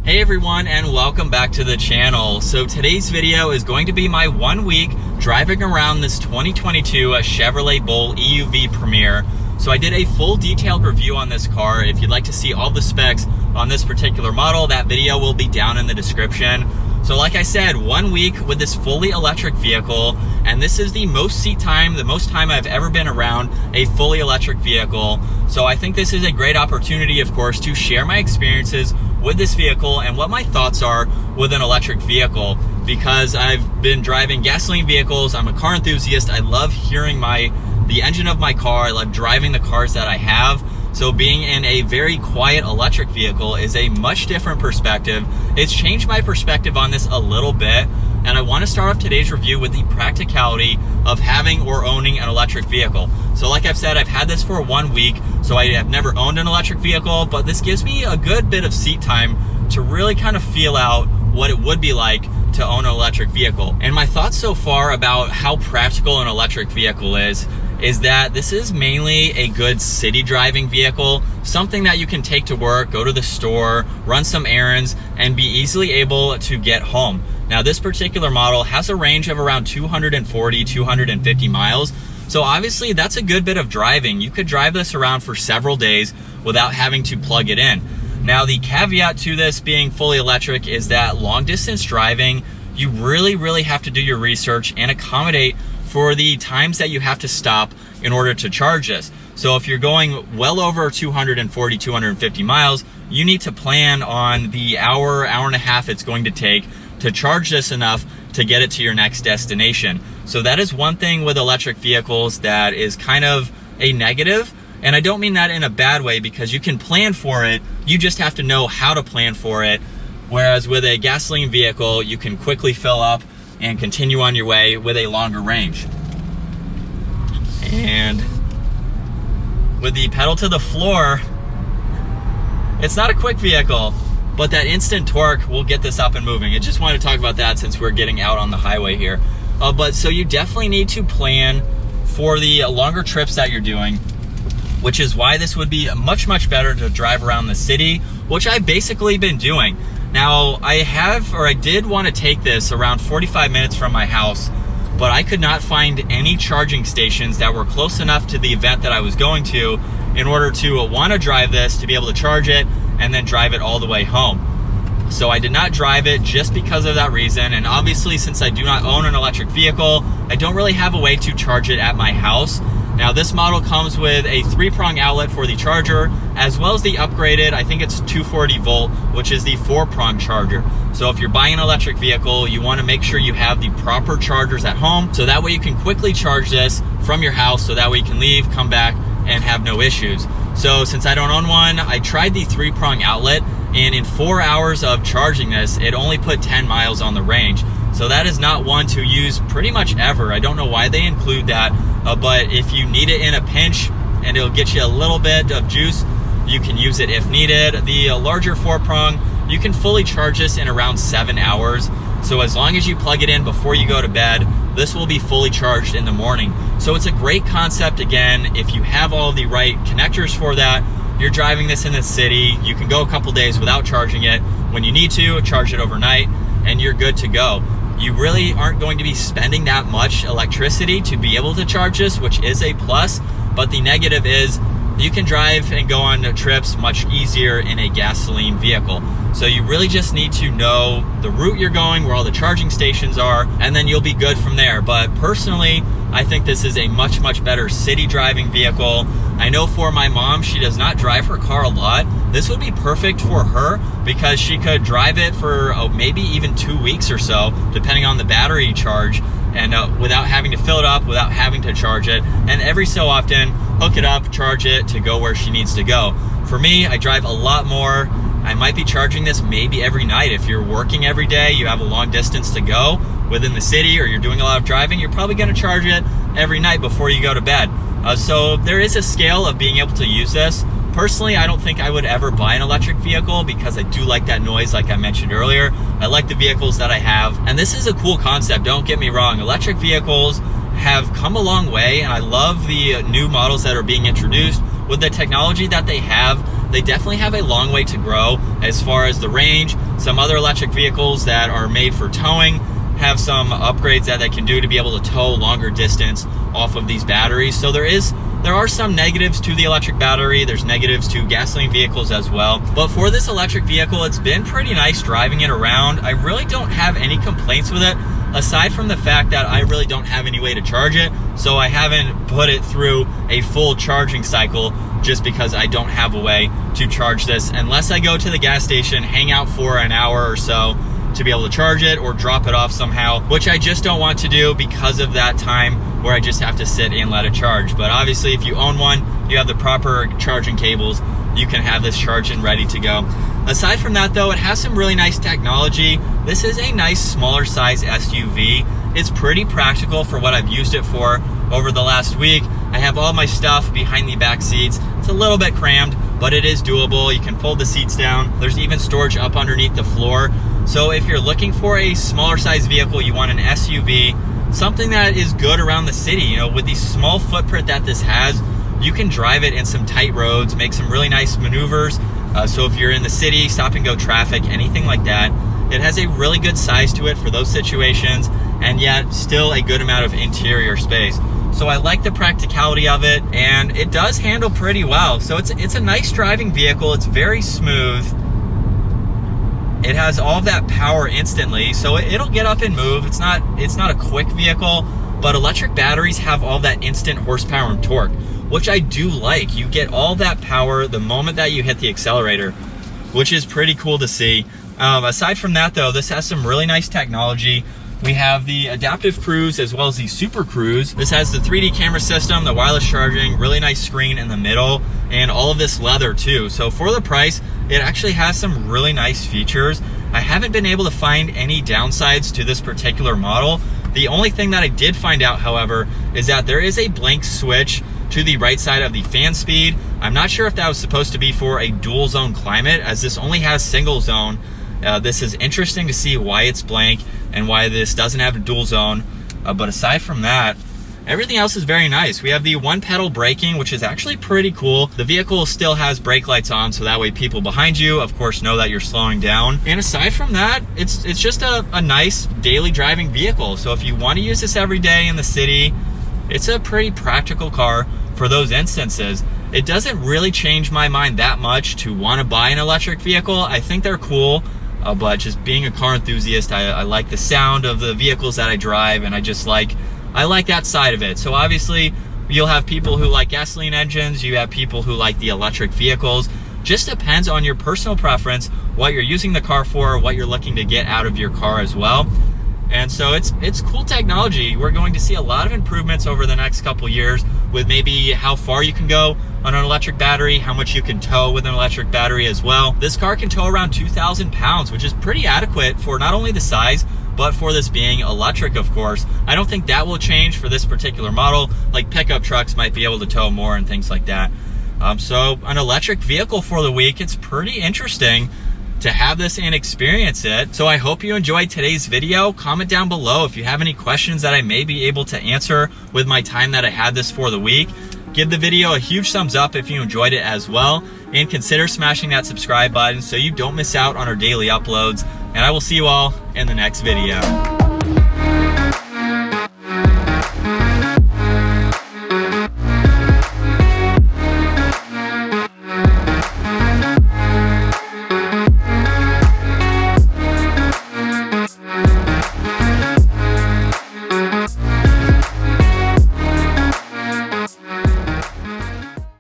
Hey everyone, and welcome back to the channel. So today's video is going to be my 1 week driving around this 2022 Chevrolet Bolt EUV Premier. So I did a full detailed review on this car. If you'd like to see all the specs on this particular model, that video will be down in the description. So like I said, 1 week with this fully electric vehicle, and this is the most seat time, the most time I've ever been around a fully electric vehicle. So I think this is a great opportunity, of course, to share my experiences with this vehicle and what my thoughts are with an electric vehicle, because I've been driving gasoline vehicles. I'm a car enthusiast. I love hearing the engine of my car. I love driving the cars that I have. So being in a very quiet electric vehicle is a much different perspective. It's changed my perspective on this a little bit, and I want to start off today's review with the practicality of having or owning an electric vehicle. So like I've said, I've had this for 1 week, so I have never owned an electric vehicle, but this gives me a good bit of seat time to really kind of feel out what it would be like to own an electric vehicle. And my thoughts so far about how practical an electric vehicle is that this is mainly a good city driving vehicle, something that you can take to work, go to the store, run some errands, and be easily able to get home. Now, this particular model has a range of around 240, 250 miles. So obviously that's a good bit of driving. You could drive this around for several days without having to plug it in. Now, the caveat to this being fully electric is that long distance driving, you really have to do your research and accommodate for the times that you have to stop in order to charge this. So if you're going well over 240, 250 miles, you need to plan on the hour and a half it's going to take to charge this enough to get it to your next destination. So that is one thing with electric vehicles that is kind of a negative. And I don't mean that in a bad way, because you can plan for it. You just have to know how to plan for it. Whereas with a gasoline vehicle, you can quickly fill up and continue on your way with a longer range. And with the pedal to the floor, it's not a quick vehicle, but that instant torque will get this up and moving. I just wanted to talk about that since we're getting out on the highway here. But so you definitely need to plan for the longer trips that you're doing, which is why this would be much better to drive around the city, which I've basically been doing. Now, I did want to take this around 45 minutes from my house, but I could not find any charging stations that were close enough to the event that I was going to in order to want to drive this, to be able to charge it and then drive it all the way home. So I did not drive it just because of that reason. And obviously, since I do not own an electric vehicle, I don't really have a way to charge it at my house. Now, this model comes with a 3-prong outlet for the charger, as well as the upgraded, I think it's 240 volt, which is the 4-prong charger. So if you're buying an electric vehicle, you want to make sure you have the proper chargers at home, so that way you can quickly charge this from your house, so that way you can leave, come back, and have no issues. So since I don't own one, I tried the 3-prong outlet, and in 4 hours of charging this, it only put 10 miles on the range. So that is not one to use pretty much ever. I don't know why they include that, but if you need it in a pinch and it'll get you a little bit of juice, you can use it if needed. The larger 4-prong, you can fully charge this in around 7 hours. So as long as you plug it in before you go to bed, this will be fully charged in the morning. So it's a great concept. Again, if you have all the right connectors for that, you're driving this in the city, you can go a couple days without charging it. When you need to, charge it overnight, and you're good to go. You really aren't going to be spending that much electricity to be able to charge this, which is a plus, but the negative is you can drive and go on trips much easier in a gasoline vehicle. So you really just need to know the route you're going, where all the charging stations are, and then you'll be good from there. But personally, I think this is a much better city driving vehicle. I know for my mom, she does not drive her car a lot. This would be perfect for her because she could drive it for maybe even 2 weeks or so, depending on the battery charge, and without having to fill it up, without having to charge it, and every so often hook it up, charge it to go where she needs to go. For me, I drive a lot more. I might be charging this maybe every night. If you're working every day, you have a long distance to go within the city, or you're doing a lot of driving, you're probably going to charge it every night before you go to bed. So there is a scale of being able to use this. Personally, I don't think I would ever buy an electric vehicle because I do like that noise, like I mentioned earlier. I like the vehicles that I have, and this is a cool concept, don't get me wrong. Electric vehicles have come a long way, and I love the new models that are being introduced with the technology that they have. they definitely have a long way to grow as far as the range. Some other electric vehicles that are made for towing have some upgrades that they can do to be able to tow longer distance off of these batteries. So there are some negatives to the electric battery. There's negatives to gasoline vehicles as well. But for this electric vehicle, it's been pretty nice driving it around. I really don't have any complaints with it, aside from the fact that I really don't have any way to charge it. So I haven't put it through a full charging cycle just because I don't have a way to charge this unless I go to the gas station, hang out for an hour or so to be able to charge it or drop it off somehow, which I just don't want to do because of that time where I just have to sit and let it charge. But obviously if you own one, you have the proper charging cables, you can have this charged and ready to go. Aside from that though, it has some really nice technology. This is a nice smaller size SUV. It's pretty practical for what I've used it for over the last week. I have all my stuff behind the back seats. It's a little bit crammed, but it is doable. You can fold the seats down. There's even storage up underneath the floor. So if you're looking for a smaller size vehicle, you want an SUV, something that is good around the city. You know, with the small footprint that this has, you can drive it in some tight roads, make some really nice maneuvers. So if you're in the city, stop and go traffic, anything like that, it has a really good size to it for those situations, and yet still a good amount of interior space. So I like the practicality of it, and it does handle pretty well. So it's a nice driving vehicle. It's very smooth. It has all of that power instantly, so it'll get up and move. It's not a quick vehicle, but electric batteries have all that instant horsepower and torque, which I do like. You get all that power the moment that you hit the accelerator, which is pretty cool to see. Aside from that though, this has some really nice technology. We have the adaptive cruise as well as the super cruise. This has the 3D camera system, the wireless charging, really nice screen in the middle, and all of this leather too. So for the price, it actually has some really nice features. I haven't been able to find any downsides to this particular model. The only thing that I did find out, however, is that there is a blank switch to the right side of the fan speed. I'm not sure if that was supposed to be for a dual zone climate, as this only has single zone. This is interesting to see why it's blank and why this doesn't have a dual zone. But aside from that, everything else is very nice. We have the one pedal braking, which is actually pretty cool. The vehicle still has brake lights on, so that way people behind you, of course, know that you're slowing down. And aside from that, it's just a nice daily driving vehicle. So if you want to use this every day in the city, it's a pretty practical car for those instances. It doesn't really change my mind that much to want to buy an electric vehicle. I think they're cool. But just being a car enthusiast, I like the sound of the vehicles that I drive, and I like that side of it. So obviously you'll have people who like gasoline engines, you have people who like the electric vehicles. Just depends on your personal preference, what you're using the car for, what you're looking to get out of your car as well. And so it's cool technology. We're going to see a lot of improvements over the next couple years with maybe how far you can go on an electric battery, how much you can tow with an electric battery as well. This car can tow around 2,000 pounds, which is pretty adequate for not only the size, but for this being electric, of course. I don't think that will change for this particular model. Like pickup trucks might be able to tow more and things like that. So an electric vehicle for the week, it's pretty interesting to have this and experience it. So I hope you enjoyed today's video. Comment down below if you have any questions that I may be able to answer with my time that I had this for the week. Give the video a huge thumbs up if you enjoyed it as well, and consider smashing that subscribe button so you don't miss out on our daily uploads. And I will see you all in the next video.